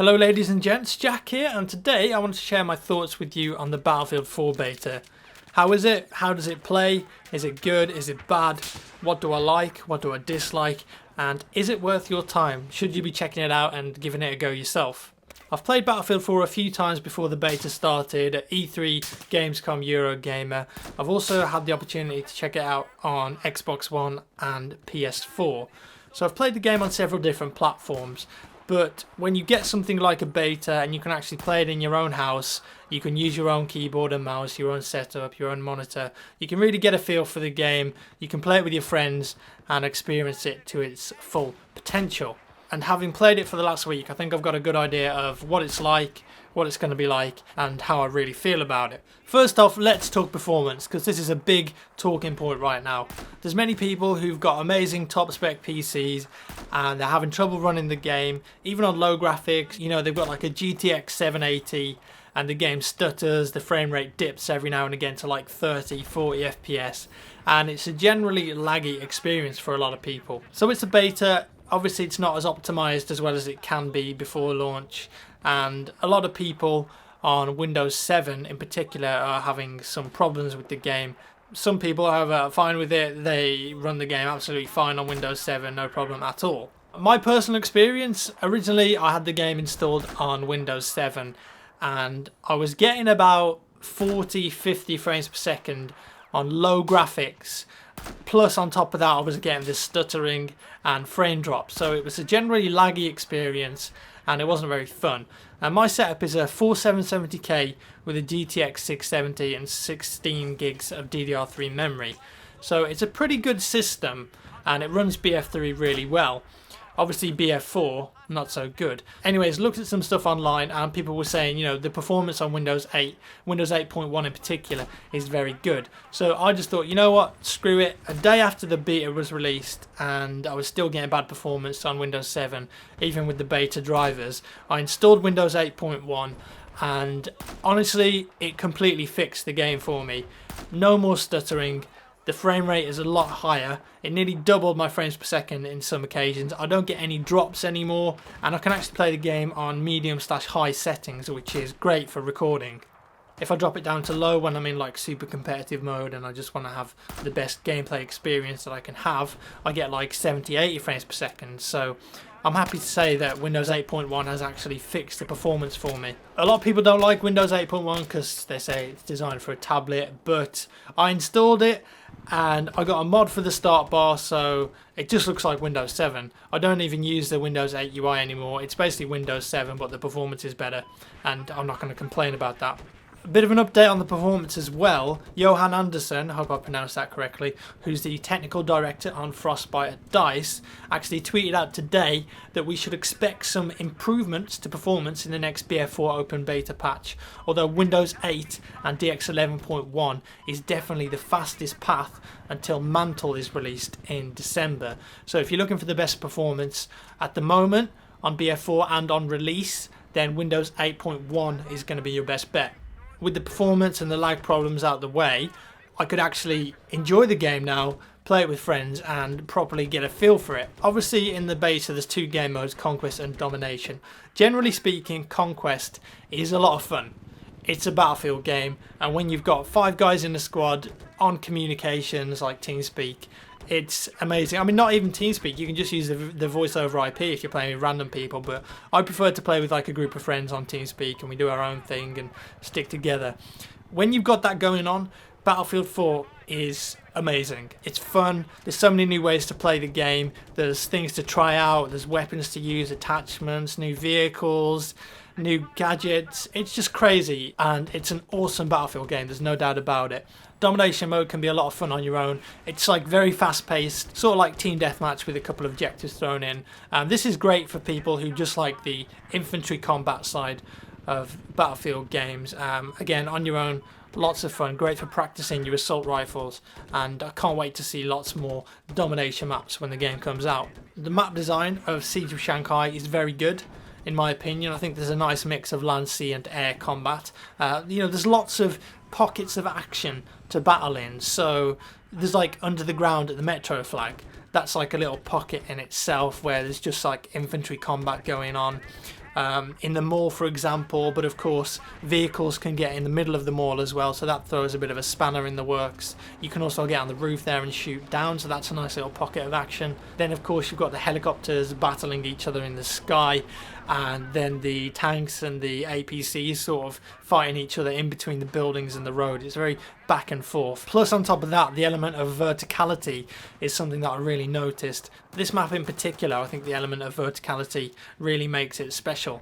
Hello ladies and gents, Jack here, and today I want to share my thoughts with you on the Battlefield 4 beta. How is it? How does it play? Is it good? Is it bad? What do I like? What do I dislike? And is it worth your time? Should you be checking it out and giving it a go yourself? I've played Battlefield 4 a few times before the beta started at E3, Gamescom, Eurogamer. I've also had the opportunity to check it out on Xbox One and PS4. So I've played the game on several different platforms. But when you get something like a beta and you can actually play it in your own house, you can use your own keyboard and mouse, your own setup, your own monitor, you can really get a feel for the game, you can play it with your friends and experience it to its full potential. And having played it for the last week, I think I've got a good idea of what it's like, what it's going to be like, and how I really feel about it. First off, let's talk performance, because this is a big talking point right now. There's many people who've got amazing top spec PCs and they're having trouble running the game, even on low graphics. You know, they've got like a GTX 780 and the game stutters, the frame rate dips every now and again to like 30, 40 FPS, and it's a generally laggy experience for a lot of people. So it's a beta. Obviously it's not as optimized as well as it can be before launch, and a lot of people on Windows 7 in particular are having some problems with the game. Some people, however, are fine with it. They run the game absolutely fine on Windows 7, no problem at all. My personal experience, originally I had the game installed on Windows 7 and I was getting about 40-50 frames per second on low graphics. Plus on top of that I was getting this stuttering and frame drops, so it was a generally laggy experience and it wasn't very fun. And my setup is a 4770K with a GTX 670 and 16 gigs of DDR3 memory, so it's a pretty good system and it runs BF3 really well. Obviously BF4 not so good. Anyways, looked at some stuff online and people were saying, you know, the performance on Windows 8, Windows 8.1 in particular, is very good. So I just thought, you know what, screw it. A day after the beta was released and I was still getting bad performance on Windows 7, even with the beta drivers, I installed Windows 8.1 and honestly it completely fixed the game for me. No more stuttering. The frame rate is a lot higher. It nearly doubled my frames per second in some occasions. I don't get any drops anymore, and I can actually play the game on medium/high settings, which is great for recording. If I drop it down to low when I'm in like super competitive mode and I just want to have the best gameplay experience that I can have, I get like 70-80 frames per second. So I'm happy to say that Windows 8.1 has actually fixed the performance for me. A lot of people don't like Windows 8.1 because they say it's designed for a tablet, but I installed it and I got a mod for the start bar, so it just looks like Windows 7. I don't even use the Windows 8 UI anymore. It's basically Windows 7, but the performance is better, and I'm not going to complain about that. A bit of an update on the performance as well. Johan Anderson, I hope I pronounced that correctly, who's the technical director on Frostbite at DICE, actually tweeted out today that we should expect some improvements to performance in the next BF4 open beta patch, although Windows 8 and DX11.1 is definitely the fastest path until Mantle is released in December. So if you're looking for the best performance at the moment on BF4 and on release, then Windows 8.1 is going to be your best bet. With the performance and the lag problems out the way, I could actually enjoy the game now, play it with friends and properly get a feel for it. Obviously in the beta there's two game modes, Conquest and Domination. Generally speaking, Conquest is a lot of fun. It's a Battlefield game, and when you've got 5 guys in the squad on communications like TeamSpeak, it's amazing. I mean, not even TeamSpeak, you can just use the voice over IP if you're playing with random people, but I prefer to play with like a group of friends on TeamSpeak and we do our own thing and stick together. When you've got that going on, Battlefield 4 is amazing. It's fun. There's so many new ways to play the game. There's things to try out. There's weapons to use, attachments, new vehicles, new gadgets. It's just crazy, and it's an awesome Battlefield game. There's no doubt about it. Domination mode can be a lot of fun on your own. It's like very fast paced, sort of like team deathmatch with a couple of objectives thrown in. This is great for people who just like the infantry combat side of Battlefield games. Again, on your own, lots of fun, great for practicing your assault rifles, and I can't wait to see lots more Domination maps when the game comes out. The map design of Siege of Shanghai is very good, in my opinion. I think there's a nice mix of land, sea and air combat. You know, there's lots of pockets of action to battle in, so there's like under the ground at the Metro flag. That's like a little pocket in itself where there's just like infantry combat going on. in the mall, for example, but of course vehicles can get in the middle of the mall as well, so that throws a bit of a spanner in the works. You can also get on the roof there and shoot down, so that's a nice little pocket of action. Then of course you've got the helicopters battling each other in the sky, and then the tanks and the APCs sort of fighting each other in between the buildings and the road. It's very back and forth. Plus on top of that, the element of verticality is something that I really noticed. This map in particular, I think the element of verticality really makes it special.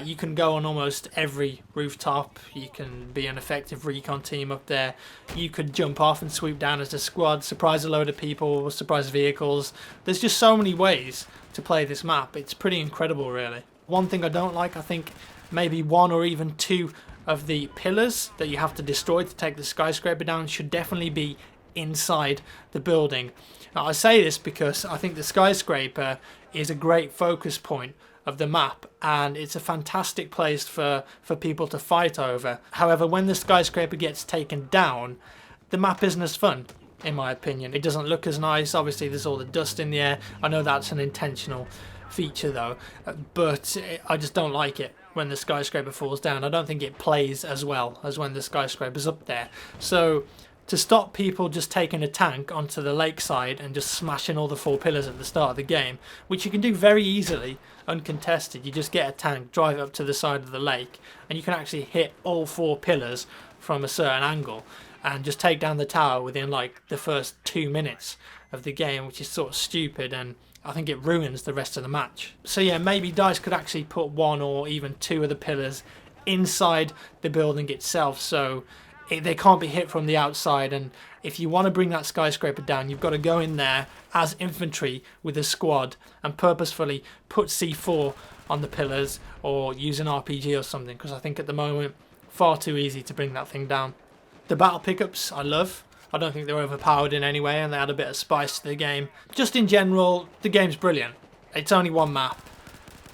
You can go on almost every rooftop, you can be an effective recon team up there, you could jump off and swoop down as a squad, surprise a load of people, surprise vehicles. There's just so many ways to play this map. It's pretty incredible, really. One thing I don't like, I think maybe one or even two of the pillars that you have to destroy to take the skyscraper down should definitely be inside the building. Now, I say this because I think the skyscraper is a great focus point of the map, and it's a fantastic place for people to fight over. However, when the skyscraper gets taken down, the map isn't as fun, in my opinion. It doesn't look as nice. Obviously there's all the dust in the air. I know that's an intentional feature though, but I just don't like it when the skyscraper falls down. I don't think it plays as well as when the skyscraper's up there. So to stop people just taking a tank onto the lakeside and just smashing all the 4 pillars at the start of the game, which you can do very easily uncontested, you just get a tank, drive up to the side of the lake, and you can actually hit all 4 pillars from a certain angle and just take down the tower within like the first 2 minutes of the game, which is sort of stupid, and I think it ruins the rest of the match. So yeah, maybe DICE could actually put 1 or even 2 of the pillars inside the building itself, so they can't be hit from the outside. And if you want to bring that skyscraper down, you've got to go in there as infantry with a squad and purposefully put C4 on the pillars or use an RPG or something, because I think at the moment far too easy to bring that thing down. The battle pickups I love. I don't think they're overpowered in any way, and they add a bit of spice to the game. Just in general, the game's brilliant. It's only one map,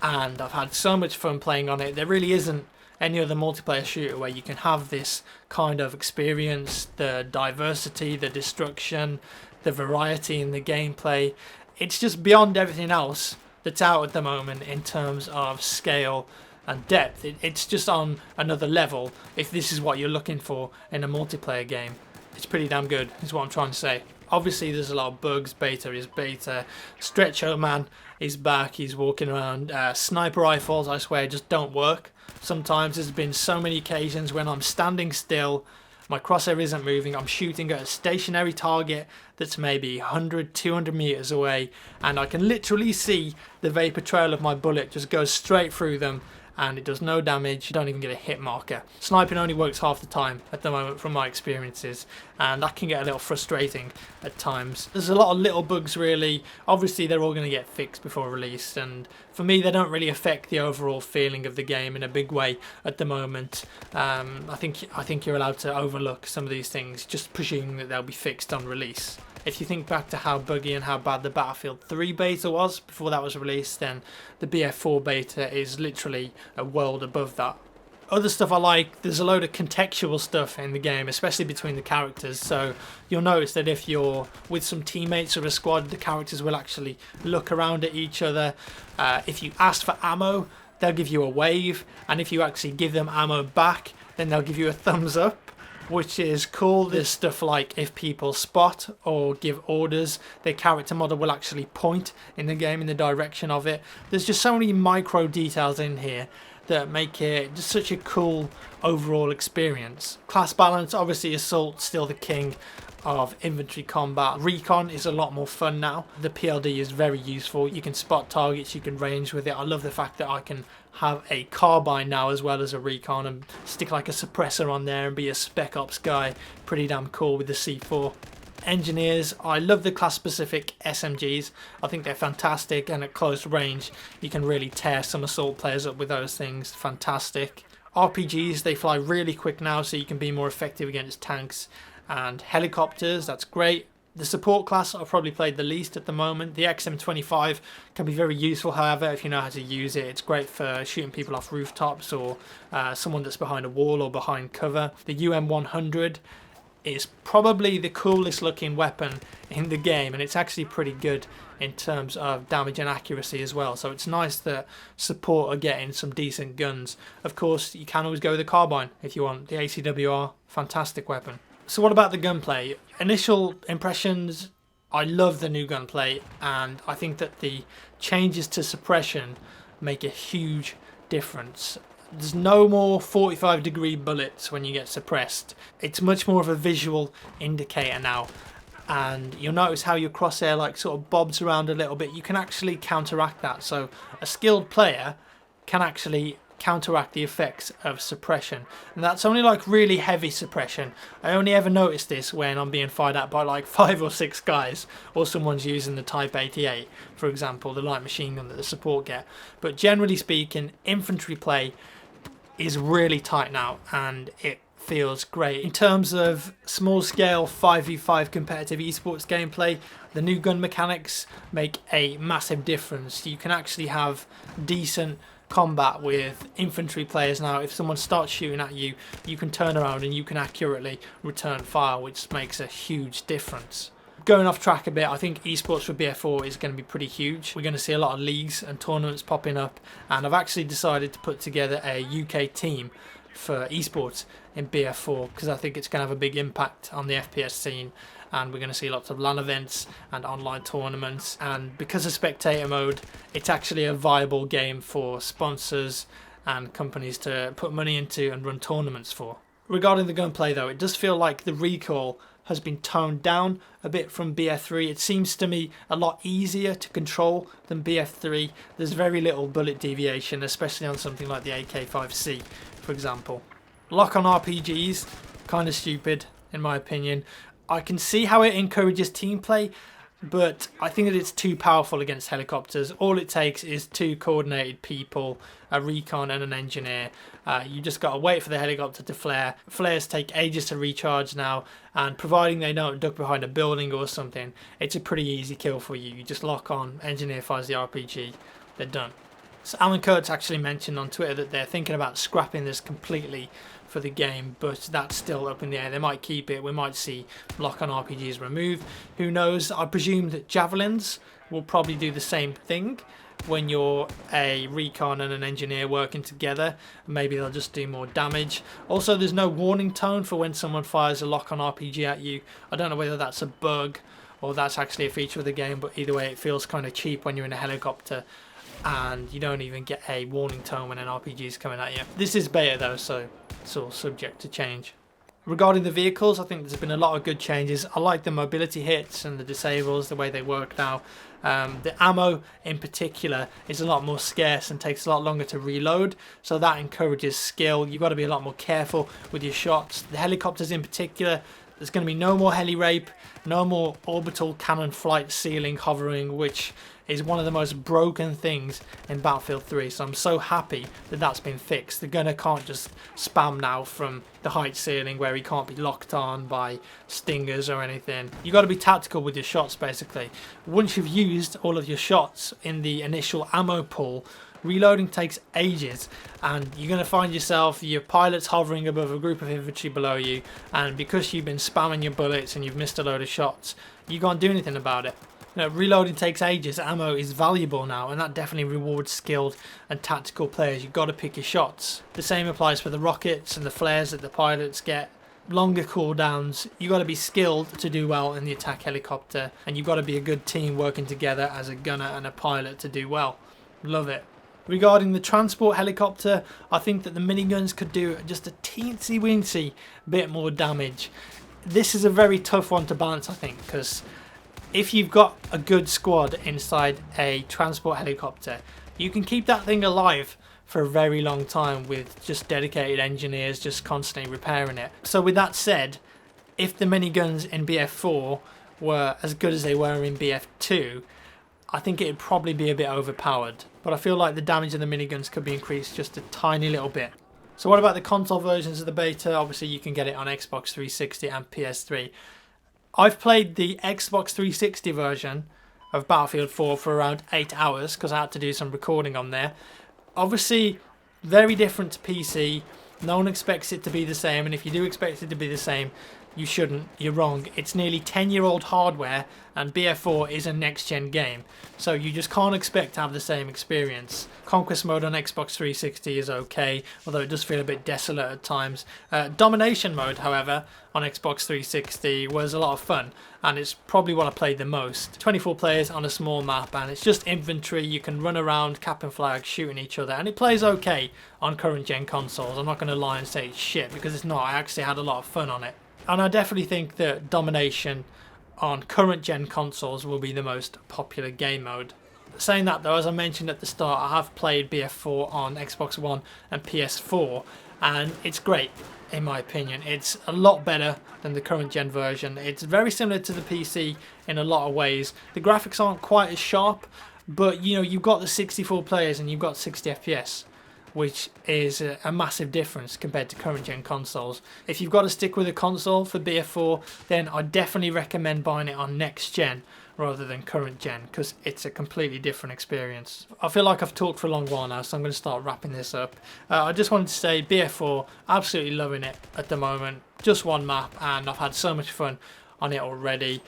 and I've had so much fun playing on it. There really isn't any other multiplayer shooter where you can have this kind of experience, the diversity, the destruction, the variety in the gameplay. It's just beyond everything else that's out at the moment in terms of scale and depth. It's just on another level if this is what you're looking for in a multiplayer game. It's pretty damn good, is what I'm trying to say. Obviously there's a lot of bugs. Beta is beta. Stretcho Man is back. He's walking around. Sniper rifles, I swear, just don't work. Sometimes there's been so many occasions when I'm standing still, my crosshair isn't moving, I'm shooting at a stationary target that's maybe 100, 200 meters away, and I can literally see the vapor trail of my bullet just go straight through them, and it does no damage. You don't even get a hit marker. Sniping only works half the time at the moment from my experiences, and that can get a little frustrating at times. There's a lot of little bugs really. Obviously they're all going to get fixed before release, and for me they don't really affect the overall feeling of the game in a big way at the moment. I think you're allowed to overlook some of these things, just presuming that they'll be fixed on release. If you think back to how buggy and how bad the Battlefield 3 beta was before that was released, then the BF4 beta is literally a world above that. Other stuff I like, there's a load of contextual stuff in the game, especially between the characters, so you'll notice that if you're with some teammates or a squad, the characters will actually look around at each other. If you ask for ammo, they'll give you a wave, and if you actually give them ammo back, then they'll give you a thumbs up, which is cool. There's stuff like if people spot or give orders, their character model will actually point in the game in the direction of it. There's just so many micro details in here that make it just such a cool overall experience. Class balance, obviously Assault still the king of infantry combat. Recon is a lot more fun now. The PLD is very useful. You can spot targets, you can range with it. I love the fact that I can have a carbine now as well as a recon and stick like a suppressor on there and be a spec ops guy. Pretty damn cool with the C4. Engineers, I love the class specific SMGs. I think they're fantastic, and at close range you can really tear some assault players up with those things. Fantastic. RPGs, they fly really quick now, so you can be more effective against tanks and helicopters. That's great. The support class I've probably played the least at the moment. The XM25 can be very useful, however, if you know how to use it. It's great for shooting people off rooftops or someone that's behind a wall or behind cover. The UM100 is probably the coolest looking weapon in the game, and it's actually pretty good in terms of damage and accuracy as well. So it's nice that support are getting some decent guns. Of course, you can always go with the carbine if you want. The ACWR, fantastic weapon. So what about the gunplay? Initial impressions, I love the new gunplay, and I think that the changes to suppression make a huge difference. There's no more 45-degree bullets when you get suppressed. It's much more of a visual indicator now, and you'll notice how your crosshair like sort of bobs around a little bit. You can actually counteract that, so a skilled player can actually counteract the effects of suppression, and that's only like really heavy suppression. I only ever notice this when I'm being fired at by like 5 or 6 guys, or someone's using the Type 88, for example, the light machine gun that the support get. But generally speaking, infantry play is really tight now, and it feels great. In terms of small scale 5v5 competitive esports gameplay, the new gun mechanics make a massive difference. You can actually have decent combat with infantry players now. If someone starts shooting at you, you can turn around and you can accurately return fire, which makes a huge difference. Going off track a bit, I think esports for BF4 is going to be pretty huge. We're going to see a lot of leagues and tournaments popping up, and I've actually decided to put together a UK team for esports in BF4 because I think it's going to have a big impact on the FPS scene, and we're going to see lots of LAN events and online tournaments. And because of spectator mode, it's actually a viable game for sponsors and companies to put money into and run tournaments for. Regarding the gunplay though, it does feel like the recoil has been toned down a bit from BF3. It seems to me a lot easier to control than BF3. There's very little bullet deviation, especially on something like the AK-5C, for example. Lock on RPGs, kind of stupid in my opinion. I can see how it encourages team play, but I think that it's too powerful against helicopters. All it takes is 2 coordinated people, a recon and an engineer. You just got to wait for the helicopter to flare. Flares take ages to recharge now, and providing they don't duck behind a building or something, it's a pretty easy kill for you. You just lock on, engineer fires the RPG, they're done. So Alan Kurtz actually mentioned on Twitter that they're thinking about scrapping this completely for the game, but that's still up in the air. They might keep it. We might see lock-on RPGs removed. Who knows? I presume that javelins will probably do the same thing when you're a recon and an engineer working together. Maybe they'll just do more damage. Also, there's no warning tone for when someone fires a lock-on RPG at you. I don't know whether that's a bug or that's actually a feature of the game, but either way, it feels kind of cheap when you're in a helicopter and you don't even get a warning tone when an RPG is coming at you. This is beta though, so it's all subject to change. Regarding the vehicles, I think there's been a lot of good changes. I like the mobility hits and the disables, the way they work now. The ammo in particular is a lot more scarce and takes a lot longer to reload, so that encourages skill. You've got to be a lot more careful with your shots. The helicopters in particular, there's going to be no more heli rape, no more orbital cannon flight ceiling hovering, which is one of the most broken things in Battlefield 3. So I'm so happy that that's been fixed. The gunner can't just spam now from the height ceiling where he can't be locked on by stingers or anything. You've got to be tactical with your shots basically. Once you've used all of your shots in the initial ammo pool, reloading takes ages, and you're going to find yourself, your pilot's hovering above a group of infantry below you, and because you've been spamming your bullets and you've missed a load of shots, you can't do anything about it. You know, reloading takes ages. Ammo is valuable now, and that definitely rewards skilled and tactical players. You've got to pick your shots. The same applies for the rockets and the flares that the pilots get. Longer cooldowns. You've got to be skilled to do well in the attack helicopter, and you've got to be a good team working together as a gunner and a pilot to do well. Love it. Regarding the transport helicopter, I think that the miniguns could do just a teensy weensy bit more damage. This is a very tough one to balance, I think, because if you've got a good squad inside a transport helicopter, you can keep that thing alive for a very long time with just dedicated engineers just constantly repairing it. So with that said, if the miniguns in BF4 were as good as they were in BF2, I think it'd probably be a bit overpowered. But I feel like the damage of the miniguns could be increased just a tiny little bit. So what about the console versions of the beta? Obviously you can get it on Xbox 360 and PS3. I've played the Xbox 360 version of Battlefield 4 for around 8 hours because I had to do some recording on there. Obviously, very different to PC. No one expects it to be the same, and if you do expect it to be the same, you shouldn't. You're wrong. It's nearly 10-year-old hardware, and BF4 is a next-gen game, so you just can't expect to have the same experience. Conquest mode on Xbox 360 is okay, although it does feel a bit desolate at times. Domination mode, however, on Xbox 360 was a lot of fun, and it's probably what I played the most. 24 players on a small map, and it's just infantry. You can run around, capping flags, shooting each other, and it plays okay on current-gen consoles. I'm not going to lie and say it's shit, because it's not. I actually had a lot of fun on it. And I definitely think that Domination on current-gen consoles will be the most popular game mode. Saying that though, as I mentioned at the start, I have played BF4 on Xbox One and PS4, and it's great in my opinion. It's a lot better than the current gen version. It's very similar to the PC in a lot of ways. The graphics aren't quite as sharp, but you know, you've got the 64 players and you've got 60 FPS, which is a massive difference compared to current gen consoles. If you've got to stick with a console for BF4, then I definitely recommend buying it on next gen rather than current gen, because it's a completely different experience. I feel like I've talked for a long while now, so I'm going to start wrapping this up. I just wanted to say BF4, absolutely loving it at the moment. Just one map, and I've had so much fun on it already.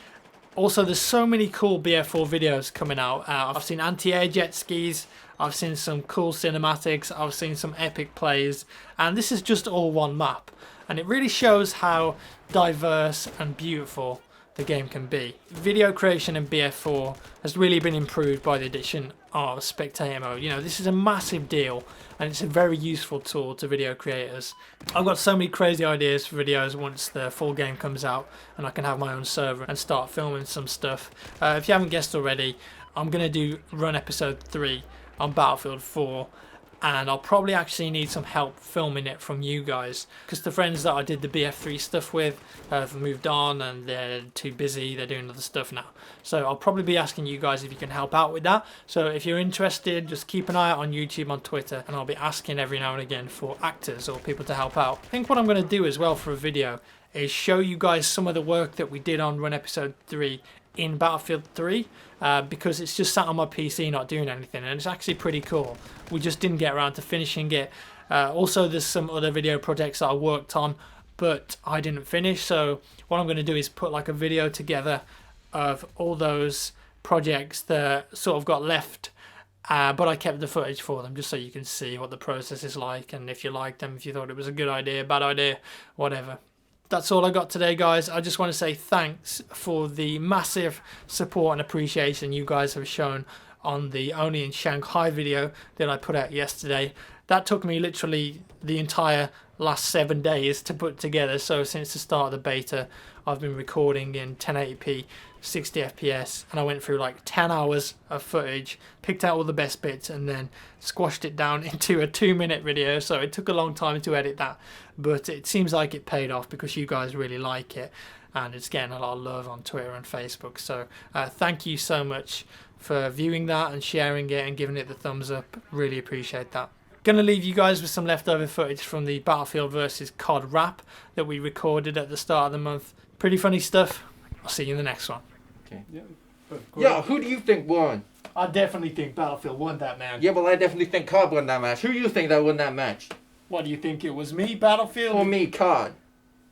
Also, there's so many cool BF4 videos coming out. I've seen anti-air jet skis, I've seen some cool cinematics, I've seen some epic plays, and this is just all one map. And it really shows how diverse and beautiful the game can be. Video creation in BF4 has really been improved by the addition of spectator mode. You know, this is a massive deal, and it's a very useful tool to video creators. I've got so many crazy ideas for videos once the full game comes out and I can have my own server and start filming some stuff. If you haven't guessed already, I'm going to do run episode 3 on Battlefield 4, and I'll probably actually need some help filming it from you guys, because the friends that I did the BF3 stuff with have moved on and they're too busy, they're doing other stuff now. So I'll probably be asking you guys if you can help out with that. So if you're interested, just keep an eye out on YouTube, on Twitter, and I'll be asking every now and again for actors or people to help out. I think what I'm going to do as well for a video is show you guys some of the work that we did on run episode 3 in Battlefield 3, because it's just sat on my PC not doing anything, and it's actually pretty cool. We just didn't get around to finishing it. Also, there's some other video projects that I worked on but I didn't finish, so what I'm going to do is put like a video together of all those projects that sort of got left, but I kept the footage for them just so you can see what the process is like, and if you liked them, if you thought it was a good idea, bad idea, whatever. That's all I got today, guys. I just want to say thanks for the massive support and appreciation you guys have shown on the Only in Shanghai video that I put out yesterday. That took me literally the entire last 7 days to put together. So since the start of the beta, I've been recording in 1080p, 60 FPS, and I went through like 10 hours of footage, picked out all the best bits, and then squashed it down into a 2-minute video. So it took a long time to edit that, but it seems like it paid off because you guys really like it, and it's getting a lot of love on Twitter and Facebook. So thank you so much for viewing that and sharing it and giving it the thumbs up. Really appreciate that. Gonna leave you guys with some leftover footage from the Battlefield vs COD wrap that we recorded at the start of the month. Pretty funny stuff. I'll see you in the next one. Okay. Yeah, who do you think won? I definitely think Battlefield won that, man. Yeah, well, I definitely think COD won that match. Who do you think that won that match? What do you think? It was me, Battlefield? For me, COD.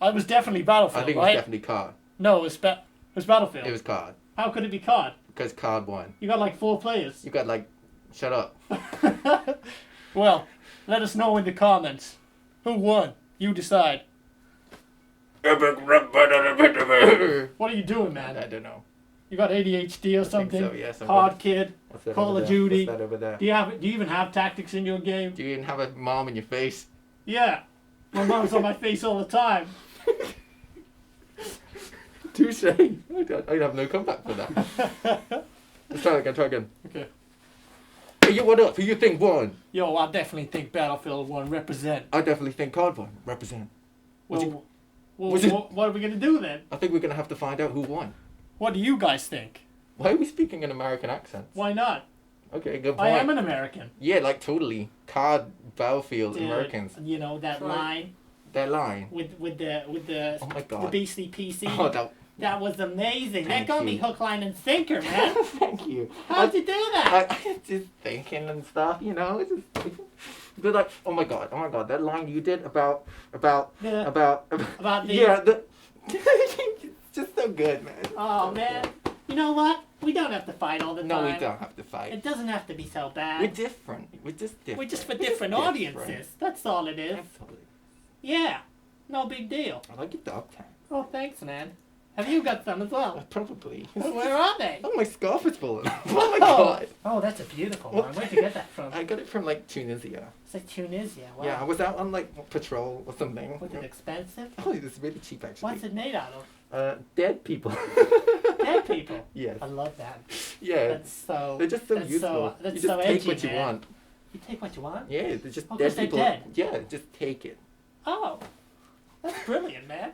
I was definitely Battlefield, I think it was definitely COD. No, it was Battlefield. It was COD. How could it be COD? Because COD won. You got like 4 players. You got like... Shut up. Well, let us know in the comments. Who won? You decide. What are you doing, man? I don't know. You got ADHD or something? I think so, yes. COD kid. Call of Duty. What's that over there? Do you even have tactics in your game? Do you even have a mom in your face? Yeah. My mom's on my face all the time. Touche. I have no comeback for that. Let's try again. Okay. Hey, yo, what up? Who you think won? Yo, I definitely think Battlefield 1 represent. I definitely think COD won. Represent. Well, what are we going to do then? I think we're going to have to find out who won. What do you guys think? Why are we speaking in American accents? Why not? Okay, good point. I am an American. Yeah, like totally. COD, Battlefield, Americans. You know that line? That line? With the oh my God. the beastly PC. Oh, that was amazing. That got me hook, line, and sinker, man. Thank you. How'd you do that? I just thinking and stuff, you know. It's just, but like, oh my god, that line you did about the yeah, It's just so good, man. Oh, man. You know what? We don't have to fight all the time. No, we don't have to fight. It doesn't have to be so bad. We're different. We're just different. We're just for different audiences. That's all it is. Absolutely. Yeah. No big deal. I like your dog tag. Oh, thanks, man. Have you got some as well? Probably. Where are they? Oh, my scarf is falling off. Oh my god. Oh, that's a beautiful one. Where'd you get that from? I got it from like Tunisia. It's like Tunisia. Wow. Yeah, I was out on like patrol or something. Was it expensive? Oh, it's really cheap actually. What's it made out of? Dead people. Dead people. Yes. I love that. Yeah. That's so. They're just so that's useful. So, that's you just so take edgy, what you man. want. You take what you want? Yeah, they're just Oh, 'cause dead they're people. dead. Yeah, just take it. Oh, that's brilliant, man.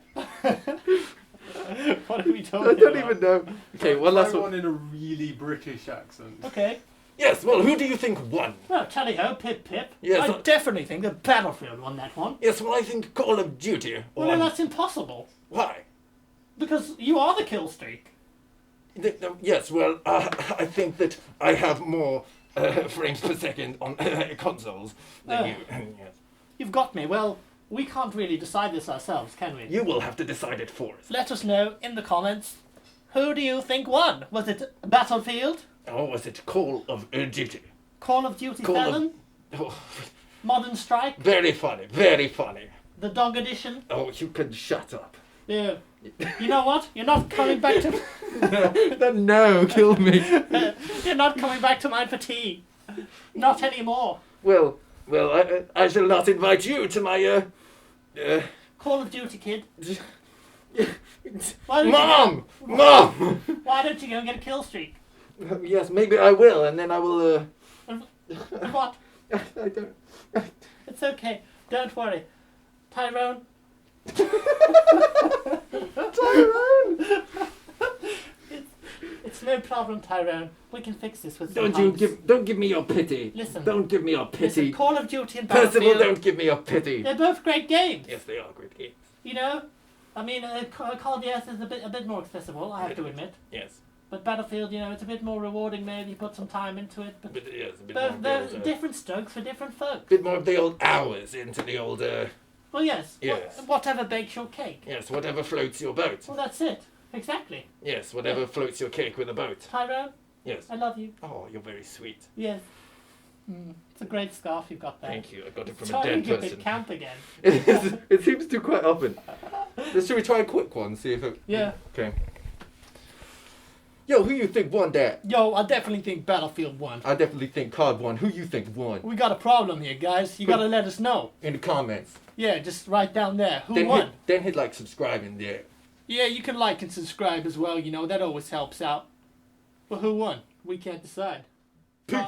What are we talking I don't about? even know. Okay, one last Try one. one in a really British accent. Okay. Yes, well, who do you think won? Well, tally ho, pip pip. Yes, I definitely think that Battlefield won that one. Yes, well, I think Call of Duty Well, won. no, that's impossible. Why? Because you are the kill streak. Yes, well, I think that I have more frames per second on consoles than you. Yes. You've got me. Well, we can't really decide this ourselves, can we? You will have to decide it for us. Let us know in the comments. Who do you think won? Was it Battlefield? Or was it Call of Duty? Call of Duty Call of- Felon? Oh, Modern Strike? very funny, very funny. The Dog Edition? Oh, you can shut up. Yeah. You know what? You're not coming back to... No, kill me. You're not coming back to mine for tea. Not anymore. Well, I shall not invite you to my, Call of Duty, kid. Mom! Why don't you go and get a kill streak? Yes, maybe I will, and then I will, What? I don't... It's okay. Don't worry. Tyrone? Tyrone! It's no problem, Tyrone. We can fix this with some Don't give me your pity. Listen. Don't give me your Listen, pity. Call of Duty and Percival, Battlefield. don't give me your pity. They're both great games. Yes, they are great games. You know? I mean, COD is a bit more accessible, I have to admit. Yes. But Battlefield, you know, it's a bit more rewarding maybe, put some time into it. But Yes, a bit they're, more of they're the old, different strokes for different folk. bit more of the old hours into the old, Well, yes. Yes. Whatever bakes your cake. yes, whatever floats your boat. Well, that's it. Exactly. Yes, whatever floats your cake with a boat. Tyrone, Yes. I love you. Oh, you're very sweet. Yes. It's a great scarf you've got there. Thank you. I got it from a Starting dead to a bit person. camp again. It seems to quite often. Should we try a quick one? See if it... Yeah. Okay. Yo, who you think won that? Yo, I definitely think Battlefield won. I definitely think COD won. Who you think won? We got a problem here, guys. You gotta let us know. In the comments. Yeah, just write down there. Who won? Then hit like subscribe in there. Yeah, you can like and subscribe as well, you know, that always helps out. But who won? We can't decide. Peace.